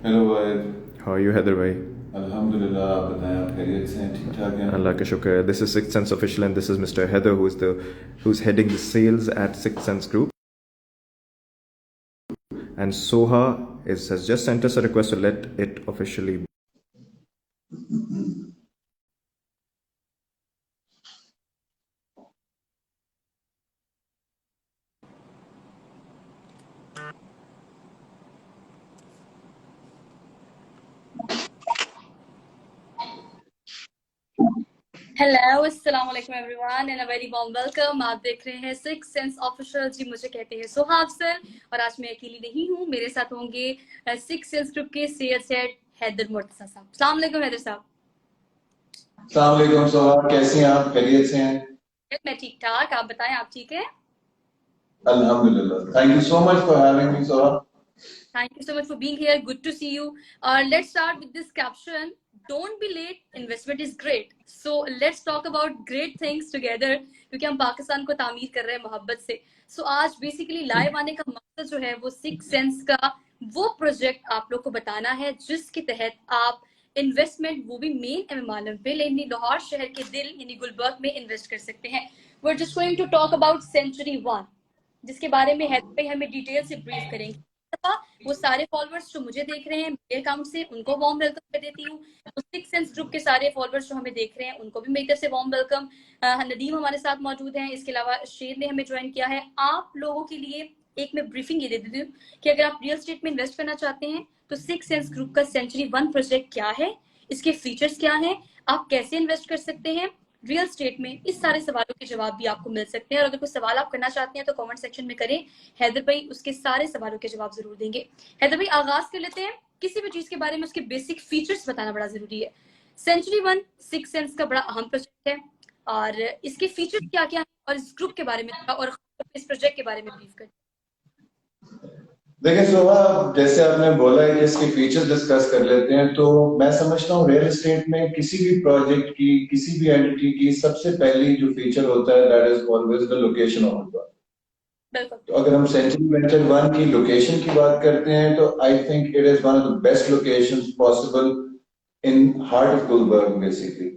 Hello भाई। How are you, Heather bhai? अल्हम्दुलिल्लाह, आप बताएं, आप खैरियत से हैं? ठीक ठाक हैं? Allah ka shukr. This is Sixth Sense official, and this is Mr. Heather, who's heading the sales at Sixth Sense Group. And has just sent us a request to let it officially. Hello, अस्सलाम वालेकुम everyone and a very warm welcome. आप देख रहे हैं six sense official. जी, मुझे कहते हैं सुहाब sir, और आज मैं अकेली नहीं हूँ, मेरे साथ होंगे सिक्स सेंस ग्रुप के सेल्स हेड हैदर मुर्तजा साहब। अस्सलाम वालेकुम हैदर साहब। अस्सलाम वालेकुम सोहा, कैसी हैं आप? खैरियत से हैं? मैं ठीक ठाक, आप बताएं, आप ठीक है? अल्हम्दुलिल्लाह। Thank you so much for having me Soha. Thank you so much for being here. Good to see you. Let's start with this caption. Don't be late. Investment is great. So let's talk about great things together. क्योंकि हम पाकिस्तान को तामीर कर रहे हैं मोहब्बत से. So आज बेसिकली लाइव आने का मकसद जो है वो सिक्स सेंस का वो प्रोजेक्ट आप लोग को बताना है जिसके तहत आप इन्वेस्टमेंट, वो भी मेन एमएमआलएम पे, यानी लाहौर शहर के दिल यानी गुलबर्ग में इन्वेस्ट कर सकते हैं. We're just going to talk about Century One, जिसके बारे में हैदर भाई हमें डिटेल से ब्रीफ करेंगे. वो सारे फॉलोअर्स जो मुझे देख रहे हैं मेरे अकाउंट से, उनको वार्म वेलकम कर देती हूँ. सिक्स सेंस ग्रुप के सारे फॉलोअर्स जो हमें देख रहे हैं उनको भी मेरी तरफ से वार्म वेलकम. नदीम हमारे साथ मौजूद हैं, इसके अलावा शेर ने हमें ज्वाइन किया है. आप लोगों के लिए एक मैं ब्रीफिंग ये दे देती हूँ कि अगर आप रियल एस्टेट में इन्वेस्ट करना चाहते हैं तो सिक्स सेंस ग्रुप का सेंचुरी वन प्रोजेक्ट क्या है, इसके फीचर्स क्या है, आप कैसे इन्वेस्ट कर सकते हैं रियल स्टेट में, इस सारे सवालों के जवाब भी आपको मिल सकते हैं. और अगर कोई सवाल आप करना चाहते हैं तो कमेंट सेक्शन में करें, हैदर भाई उसके सारे सवालों के जवाब जरूर देंगे. हैदर भाई आगाज कर लेते हैं. किसी भी चीज के बारे में उसके बेसिक फीचर्स बताना बड़ा जरूरी है. सेंचुरी वन सिक्स सेंस का बड़ा अहम प्रोजेक्ट है, और इसके फीचर्स क्या क्या है और इस ग्रुप के बारे में और इस प्रोजेक्ट के बारे में ब्रीफ करें. देखिए सोहा, जैसे आपने बोला है कि इसके फीचर्स डिस्कस कर लेते हैं, तो मैं समझता हूँ रियल एस्टेट में किसी भी प्रोजेक्ट की, किसी भी एंटिटी की सबसे पहली जो फीचर होता है that is always the location of the. तो अगर हम सेंचुरी वेंचर वन की लोकेशन की बात करते हैं तो I think it is one of the best locations possible in heart of Gulberg. Basically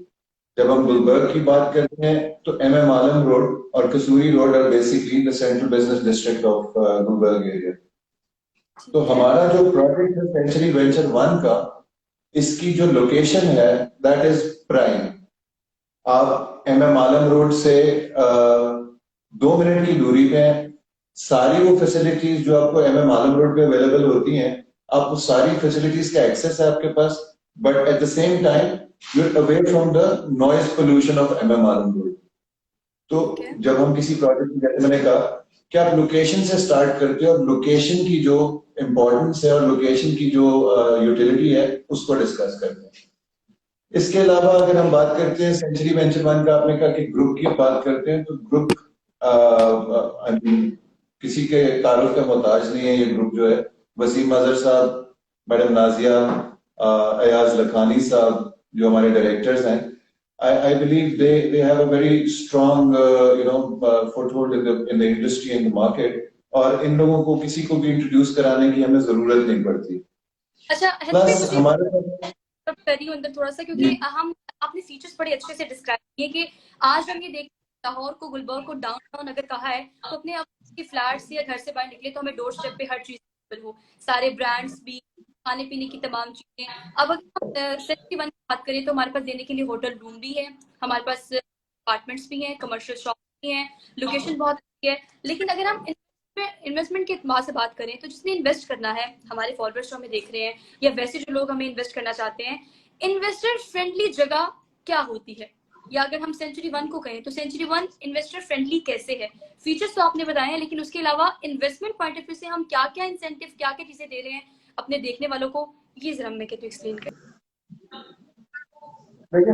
जब हम गुलबर्ग की बात करते हैं तो एमएम आलम रोड और Kasuri road are basically the central business district of Gulberg area. तो हमारा जो प्रोजेक्ट है सेंचुरी वेंचर वन का, इसकी जो लोकेशन है दैट इज प्राइम. आप एमएम आलम रोड से 2 मिनट की दूरी पे हैं. सारी वो फैसिलिटीज जो आपको एमएम आलम रोड पे अवेलेबल होती हैं, आप उस सारी फैसिलिटीज का एक्सेस है आपके पास. But at the same time you are away from the noise pollution of MM Alam road. तो जब हम किसी प्रोजेक्ट, जैसे मैंने कहा कि आप लोकेशन से स्टार्ट करते हो और लोकेशन की जो इम्पोर्टेंस है और लोकेशन की जो यूटिलिटी है उसको डिस्कस करते हैं. इसके अलावा अगर हम बात करते हैं सेंचुरी वेंचर वन का, आपने कहा कि ग्रुप की बात करते हैं, तो ग्रुप किसी के तारुफ का मोहताज नहीं है. ये ग्रुप जो है, वसीम अजहर साहब, मैडम नाजिया, अयाज लखानी साहब जो हमारे डायरेक्टर्स हैं, I believe they have a very strong foothold in the industry and the market. और इन लोगों को किसी को भी इंट्रोड्यूस कराने की हमें जरूरत नहीं पड़ती. अच्छा, प्लस हमारे करी हूँ अंदर थोड़ा सा, क्योंकि हम आपने फीचर्स बड़े अच्छे से डिस्क्राइब किए कि आज हम ये देख लाहौर को, गुलबर्ग को डाउनटाउन अगर कहा है तो अपने आप के फ्लैट से या घर से बाहर निकले तो हमें डोर स्टेप पे हर चीज अवेलेबल हो, सारे ब्रांड्स भी, खाने पीने की तमाम चीजें. अब अगर हम सेंचुरी वन की बात करें तो हमारे पास देने के लिए होटल रूम भी है, हमारे पास अपार्टमेंट्स भी हैं, कमर्शियल शॉप भी हैं, लोकेशन बहुत अच्छी है. लेकिन अगर हम इन्वेस्टमेंट के एतबार से बात करें तो जिसने इन्वेस्ट करना है, हमारे फॉलोअर्स जो हमें देख रहे हैं या वैसे जो लोग हमें इन्वेस्ट करना चाहते हैं, इन्वेस्टर फ्रेंडली जगह क्या होती है, या अगर हम सेंचुरी वन को कहें तो सेंचुरी वन इन्वेस्टर फ्रेंडली कैसे है. फीचर्स तो आपने बताए हैं, लेकिन उसके अलावा इन्वेस्टमेंट पॉइंट ऑफ व्यू से हम क्या क्या इंसेंटिव, क्या क्या चीजें दे रहे हैं अपने देखने वालों को, ये जरा मैं कहती हूँ एक्सप्लेन करें. देखिए,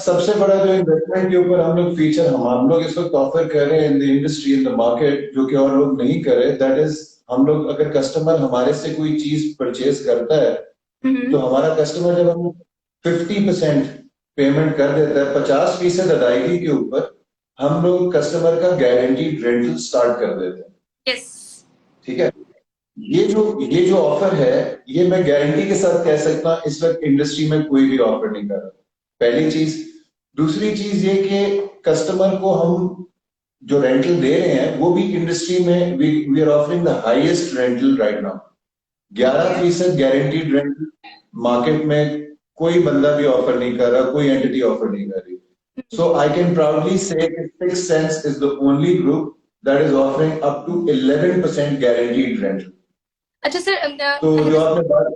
सबसे बड़ा जो इन्वेस्टमेंट के ऊपर हम लोग फीचर हम लोग इस वक्त ऑफर कर रहे हैं in the industry, in the market, जो कि और लोग नहीं कर रहे, दैट इज हम लोग, अगर कस्टमर हमारे से कोई चीज परचेज करता है तो हमारा कस्टमर जब हम 50% पेमेंट कर देता है, 50% अदायगी के ऊपर, हम लोग कस्टमर का गारंटीड रेंटल स्टार्ट कर देते हैं. यस, ठीक है. ये जो ऑफर है, ये मैं गारंटी के साथ कह सकता हूं इस वक्त इंडस्ट्री में कोई भी ऑफर नहीं कर रहा। पहली चीज। दूसरी चीज ये कि कस्टमर को हम जो रेंटल दे रहे हैं वो भी इंडस्ट्री में we are offering the highest rental right now. 11% guaranteed rental market में कोई बंदा भी ऑफर नहीं कर रहा, कोई एंटिटी ऑफर नहीं कर रही। So I can proudly say six sense is the only group that is offering up to 11% guaranteed rental. अच्छा सर, तो जो आपने बात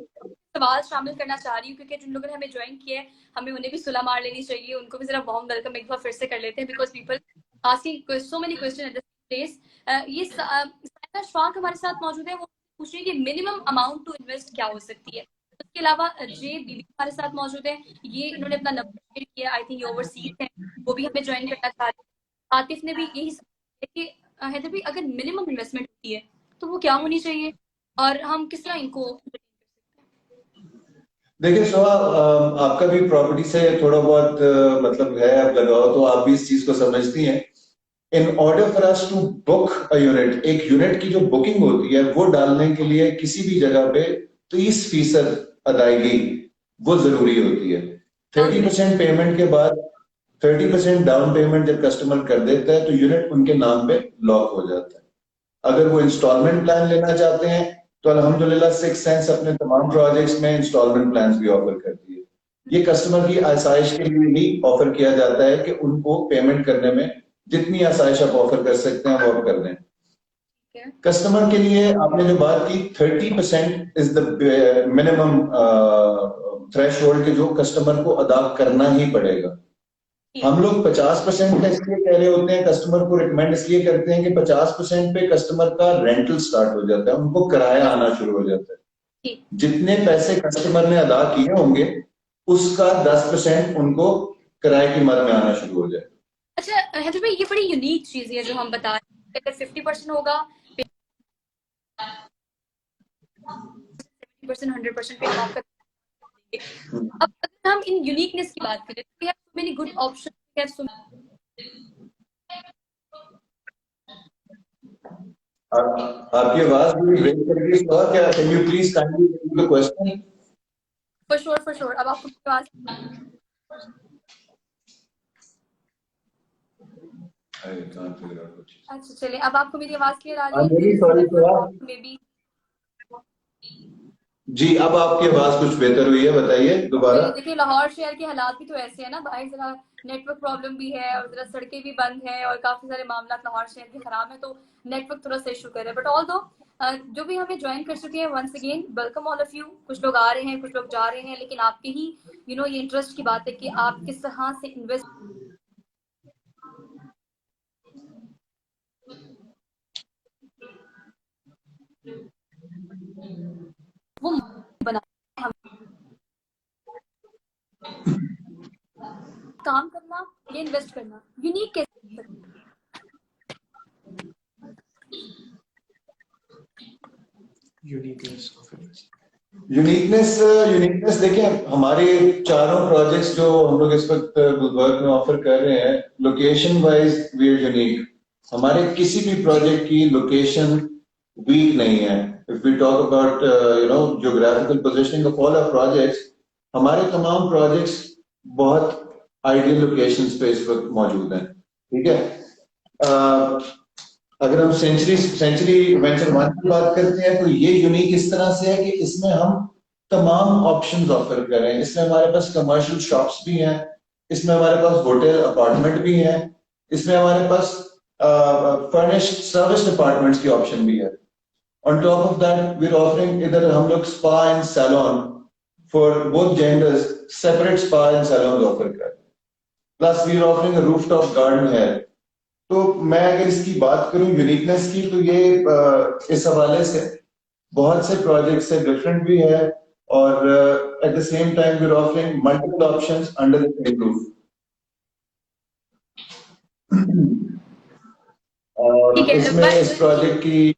सवाल शामिल करना चाह रही हूँ क्योंकि जिन लोगों ने हमें ज्वाइन किया है हमें उन्हें भी सुला मार लेनी चाहिए, उनको भी जरा वार्म वेलकम एक बार फिर से कर लेते हैं because people asking so many question at this place. ये साइना शफाक हमारे साथ मौजूद है, वो पूछ रही है कि मिनिमम अमाउंट टू इन्वेस्ट क्या हो सकती है। उसके अलावा जे बीबी हमारे साथ मौजूद है, ये इन्होंने अपना नंबर शेयर किया, आई थिंक ये ओवरसीज है, वो भी हमें ज्वाइन करना चाह रही है। आतिफ ने भी यही सवाल किया कि हैदर भाई अगर मिनिमम इन्वेस्टमेंट होती है तो वो क्या होनी चाहिए और हम किस तरह इनको। देखिए सोहा, आपका भी प्रॉपर्टी से थोड़ा बहुत मतलब है, आप लगाओ तो आप भी इस चीज को समझती हैं। In order for us to book a unit, एक यूनिट की जो बुकिंग होती है वो डालने के लिए किसी भी जगह पे 30% अदायगी वो जरूरी होती है। 30% पेमेंट के बाद 30% डाउन पेमेंट जब कस्टमर कर देता है तो यूनिट उनके नाम पे लॉक हो जाता है। अगर वो इंस्टॉलमेंट प्लान लेना चाहते हैं तो अल्हम्दुलिल्लाह सिक्स सेंस अपने तमाम प्रोजेक्ट्स में इंस्टॉलमेंट प्लान्स भी ऑफर करती है। ये कस्टमर की आसाइश के लिए ही ऑफर किया जाता है कि उनको पेमेंट करने में जितनी आसाइश आप ऑफर कर सकते हैं वो आप कर दें। कस्टमर के लिए आपने जो बात की 30% is the minimum threshold के जो कस्टमर को अदा करना ही पड़ेगा। हम लोग 50% का इसलिए कह रहे होते हैं, कस्टमर को रिकमेंड इसलिए करते हैं कि 50% पे कस्टमर का रेंटल स्टार्ट हो जाता है, उनको किराया आना शुरू हो जाता है। जितने पैसे कस्टमर ने अदा किए होंगे उसका 10% उनको किराए की मद में आना शुरू हो जाए। अच्छा हैदर भाई, ये बड़ी यूनिक चीज है जो हम बता रहे हैं। अगर 50% होगा, 100% पे हम आपका देंगे। अब अगर हम इन यूनिकनेस की बात करें तो मेनी गुड ऑप्शन। आपकी आवाज भी ब्रेक कर रही है, क्या can you please kindly repeat the question? For sure. अब आपको आवाज अच्छा चलिए, अब आपको मेरी आवाज क्लियर आ रही है? मे बी जी, अब आपकी आवाज कुछ बेहतर हुई है, बताइए दोबारा। देखिए लाहौर शहर के हालात भी तो ऐसे है ना, बाहर जरा नेटवर्क प्रॉब्लम भी है और जरा सड़कें भी बंद है और काफी सारे मामला लाहौर शहर के खराब है, तो नेटवर्क थोड़ा सा इशू कर रहा है। बट ऑल दो जो भी हमें ज्वाइन कर चुके हैं, once again welcome all of you. कुछ लोग आ रहे हैं, कुछ लोग जा रहे हैं, लेकिन आपके ही ये इंटरेस्ट की बात है कि आप किस तरह से इन्वेस्ट वो बना काम करना या इन्वेस्ट करना यूनिक कैसे। यूनिकनेस देखिए, हमारे चारों प्रोजेक्ट्स जो हम लोग इस वक्त गुलबर्ग में ऑफर कर रहे हैं, location wise we are unique. हमारे किसी भी प्रोजेक्ट की लोकेशन वीक नहीं है। If we talk about geographical positioning of all our projects, हमारे तमाम प्रोजेक्ट्स बहुत आइडियल लोकेशंस पे इस वक्त मौजूद हैं। ठीक है। अगर हम सेंचुरी वेंचर वन की बात करते हैं तो ये यूनिक इस तरह से है कि इसमें हम तमाम ऑप्शंस ऑफर कर रहे हैं। इसमें हमारे पास कमर्शियल शॉप्स भी हैं, इसमें हमारे पास होटल अपार्टमेंट भी हैं, इसमें हमारे पास फर्निश्ड सर्विस अपार्टमेंट्स की ऑप्शन भी है। On top of that we are offering, इधर हम लोग spa and salon for both genders, separate spa and salon offer कर रहे हैं। Plus we are offering a rooftop garden है। तो मैं अगर इसकी बात करूं यूनिकनेस की, तो ये इस हवाले से बहुत से प्रोजेक्ट से डिफरेंट भी है और at the same time we are offering multiple options under the same roof. और इसमें इस प्रोजेक्ट की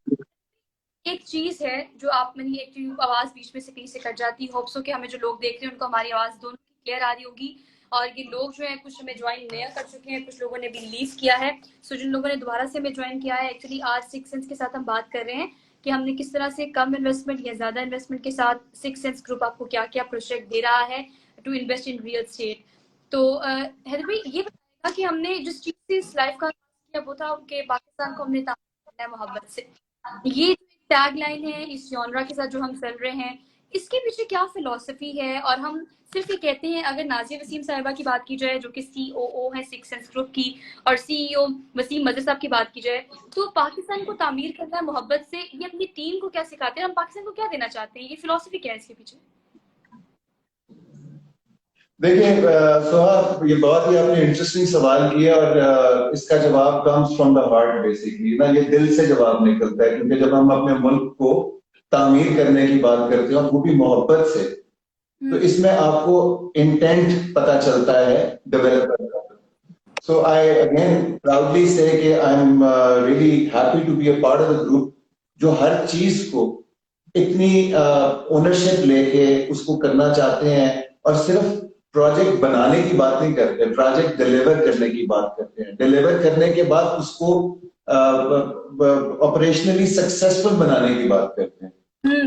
एक चीज है जो आप मैंने एक आवाज बीच में से कहीं से कट जाती है। होप्स हो कि हमें जो लोग देख रहे हैं उनको हमारी आवाज दोनों क्लियर आ रही होगी। और ये लोग जो है कुछ हमें ज्वाइन नया कर चुके हैं, कुछ लोगों ने भी लीव किया है। सो जिन लोगों ने दोबारा से हमें ज्वाइन किया है, एक्चुअली आज सिक्स सेंस के साथ हम बात कर रहे हैं कि हमने किस तरह से कम इन्वेस्टमेंट या ज़्यादा इन्वेस्टमेंट के साथ सिक्स सेंस ग्रुप आपको क्या क्या प्रोजेक्ट दे रहा है to invest in real estate. तो हैदर भाई ये बताएगा कि हमने जिस चीज़ से इस लाइफ का किया वो था कि पाकिस्तान को हमने तामीर करना है मोहब्बत से। ये टैग लाइन है इस जॉनरा के साथ जो हम चल रहे हैं, इसके पीछे क्या फिलॉसफी है? और हम सिर्फ ये कहते हैं, अगर नाजिया वसीम साहिबा की बात की जाए जो कि COO है सिक्स सेंस ग्रुप की, और CEO वसीम मजहर साहब की बात की जाए, तो पाकिस्तान को तामीर करना है मोहब्बत से, ये अपनी टीम को क्या सिखाते हैं? हम पाकिस्तान को क्या देना चाहते हैं? ये फिलॉसफी क्या है इसके पीछे? देखिए सोहा, ये बहुत ही आपने इंटरेस्टिंग सवाल किया और इसका जवाब comes from the heart basically ना, ये दिल से जवाब निकलता है, क्योंकि जब हम अपने मुल्क को तामीर करने की बात करते हैं वो भी मोहब्बत से, तो इसमें आपको इंटेंट पता चलता है डेवलपर का। सो आई अगेन प्राउडली से कि I am really happy to be a part of the group जो हर चीज को इतनी ओनरशिप लेके उसको करना चाहते हैं, और सिर्फ प्रोजेक्ट बनाने की बात नहीं करते, प्रोजेक्ट डिलीवर करने की बात करते हैं। डिलीवर करने के बाद उसको ऑपरेशनली सक्सेसफुल बनाने की बात करते हैं।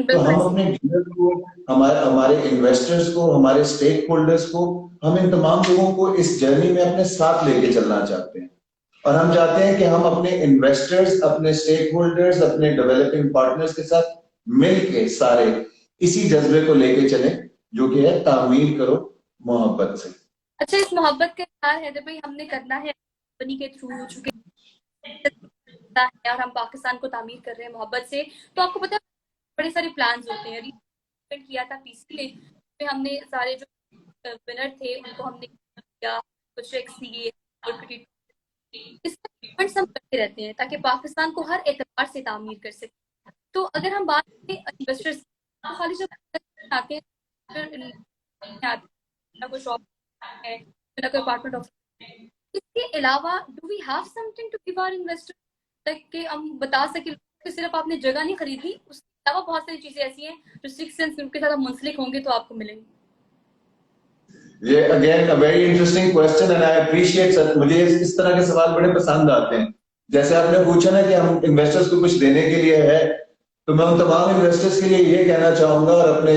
तो हम अपने डीलर को, हमारे इन्वेस्टर्स को, हमारे स्टेक होल्डर्स को, हम इन तमाम लोगों को इस जर्नी में अपने साथ लेके चलना चाहते हैं। और हम चाहते हैं कि हम अपने इन्वेस्टर्स, अपने स्टेक होल्डर्स, अपने डेवलपिंग पार्टनर्स के साथ मिलके सारे इसी जज्बे को लेके चलें जो कि है तामीर करो मोहब्बत से। अच्छा, इस मोहब्बत का इजहार हैदर भाई हमने करना है कंपनी के थ्रू हो चुके हैं और हम पाकिस्तान को तामीर कर रहे हैं मोहब्बत से। तो आपको पता है बड़े सारे प्लान्स होते हैं। रिसेंट किया था PC में, हमने सारे जो विनर थे उनको हमने किया, कुछ चेक्स दिए, इसमें हम करते रहते हैं ताकि पाकिस्तान को हर एतबार से तामीर कर सके। तो अगर हम बात करें इन्वेस्टर्स, तो खाली जब आते हैं ना कोई शॉप है ना कोई अपार्टमेंट ऑफ, इसके अलावा do we have something to give our investors, ताकि कि हम बता सके कि सिर्फ आपने जगह नहीं खरीदी, उसके अलावा बहुत सारी चीजें ऐसी हैं जो सिक्स सेंस ग्रुप के साथ आप मुंसलिक होंगे तो आपको मिलेंगी। ये again a very interesting question and I appreciate, मुझे इस तरह के सवाल बड़े पसंद आते हैं। जैसे आपने पूछा ना कि हम इन्वेस्टर्स को कुछ देने के लिए है, तो मैं उन तमाम इन्वेस्टर्स के लिए ये कहना चाहूंगा और अपने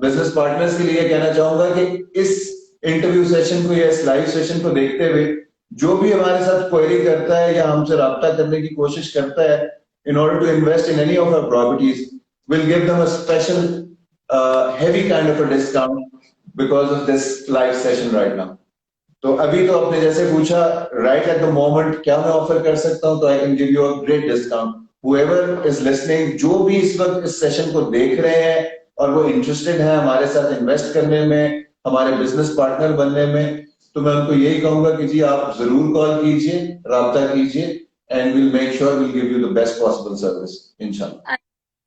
बिजनेस पार्टनर्स के लिए कहना चाहूंगा कि इस इंटरव्यू सेशन को या इस लाइव सेशन को देखते हुए जो भी हमारे साथ क्वेरी करता है या हमसे राब्ता करने की कोशिश करता है in order to invest in any of our properties, we'll give them a special heavy kind of a discount because of this live session right now. तो अभी तो आपने जैसे पूछा right at the moment क्या मैं ऑफर कर सकता हूं, तो I can give you a great discount. Whoever is listening, जो भी इस वक्त इस सेशन को देख रहे हैं और वो इंटरेस्टेड है हमारे साथ इन्वेस्ट करने में, हमारे बिजनेस पार्टनर बनने में, तो मैं उनको यही कहूंगा कि जी आप जरूर कॉल कीजिए, राब्ता कीजिए, and we'll make sure we'll give you the best possible service, inshallah.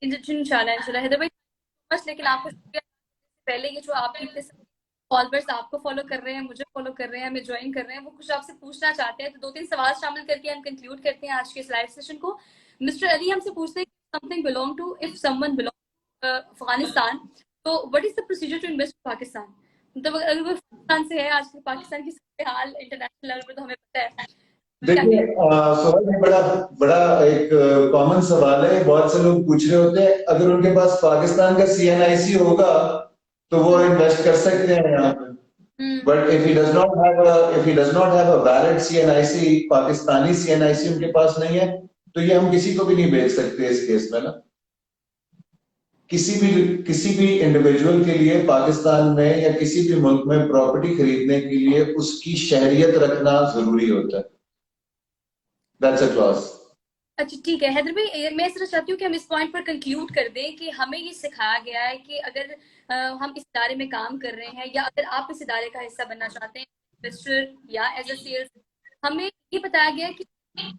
इंशाल्लाह हैदर भाई बस, लेकिन आपको पहले ये जो आपके फॉलोअर्स आपको फॉलो कर रहे हैं, मुझे फॉलो कर रहे हैं, हमें ज्वाइन कर रहे हैं, वो कुछ आपसे पूछना चाहते हैं, तो 2-3 सवाल शामिल करके हम कंक्लूड करते हैं आज के इस लाइव सेशन को। मिस्टर अली हमसे पूछते हैं something belong to, if someone belong Afghanistan, तो what is the procedure to invest in Pakistan? मतलब अगर वो पाकिस्तान से है, आज पाकिस्तान की हाल इंटरनेशनल लेवल पर तो हमें पता है। देखिए सोहल, ये बड़ा एक कॉमन सवाल है, बहुत से लोग पूछ रहे होते हैं अगर उनके पास पाकिस्तान का CNIC होगा तो वो इन्वेस्ट कर सकते हैं यहाँ पे, but if he does not have a valid CNIC, Pakistani CNIC उनके पास नहीं है, तो ये हम किसी को भी नहीं बेच सकते इस केस में ना। किसी भी इंडिविजुअल के लिए पाकिस्तान में या किसी भी मुल्क में प्रॉपर्टी खरीदने के लिए उसकी शहरियत रखना जरूरी होता है। That's a clause. अच्छा ठीक है हैदर भाई, मैं इस तरह चाहती हूँ कि हम इस पॉइंट पर कंक्लूड कर दें कि हमें ये सिखाया गया है कि अगर हम इस इदारे में काम कर रहे हैं या अगर आप इस इदारे का हिस्सा बनना चाहते हैं इन्वेस्टर या एज अ सेल्स, हमें ये बताया गया है कि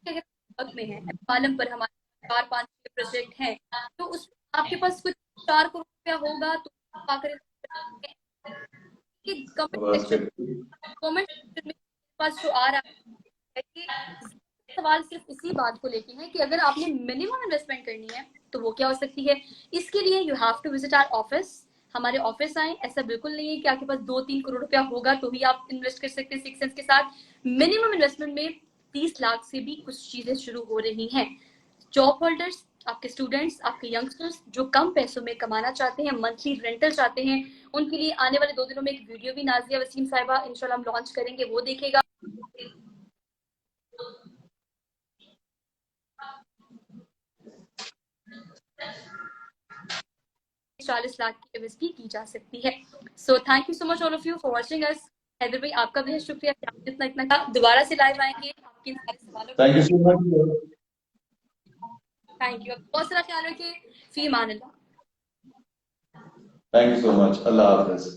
अगर वक्त में है आलम पर हमारे 4-5 प्रोजेक्ट हैं, तो उस आपके पास कुछ 4 करोड़ रुपया होगा तो कमेंट में पास जो आ रहा है कि सवाल सिर्फ इसी बात को लेके है कि अगर आपने मिनिमम इन्वेस्टमेंट करनी है तो वो क्या हो सकती है। इसके लिए you have to visit our office, हमारे ऑफिस आए। ऐसा बिल्कुल नहीं है कि आपके पास 2-3 करोड़ रुपया होगा तो ही आप इन्वेस्ट कर सकते हैं सिक्स सेंस के साथ। मिनिमम इन्वेस्टमेंट में 30 लाख से भी कुछ चीजें शुरू हो रही हैं। जॉब होल्डर्स, आपके स्टूडेंट्स, आपके यंगस्टर्स जो कम पैसों में कमाना चाहते हैं, मंथली रेंटल चाहते हैं, उनके लिए आने वाले 2 दिनों में एक वीडियो भी नाजिया वसीम साहिबा इंशाल्लाह हम लॉन्च करेंगे, वो देखेगा। 40 लाख की एमएसपी की जा सकती है। So thank you so much all of you for watching us. Haider भाई आपका भी शुक्रिया कि आपने इतना इतना दोबारा से लाइव आएंगे आपके इन सारे सवालों के। Thank you so much. Thank you, बहुत सारा ख्याल रखिए। फी मान अल्लाह। Thank you so much. अल्लाह हाफिज।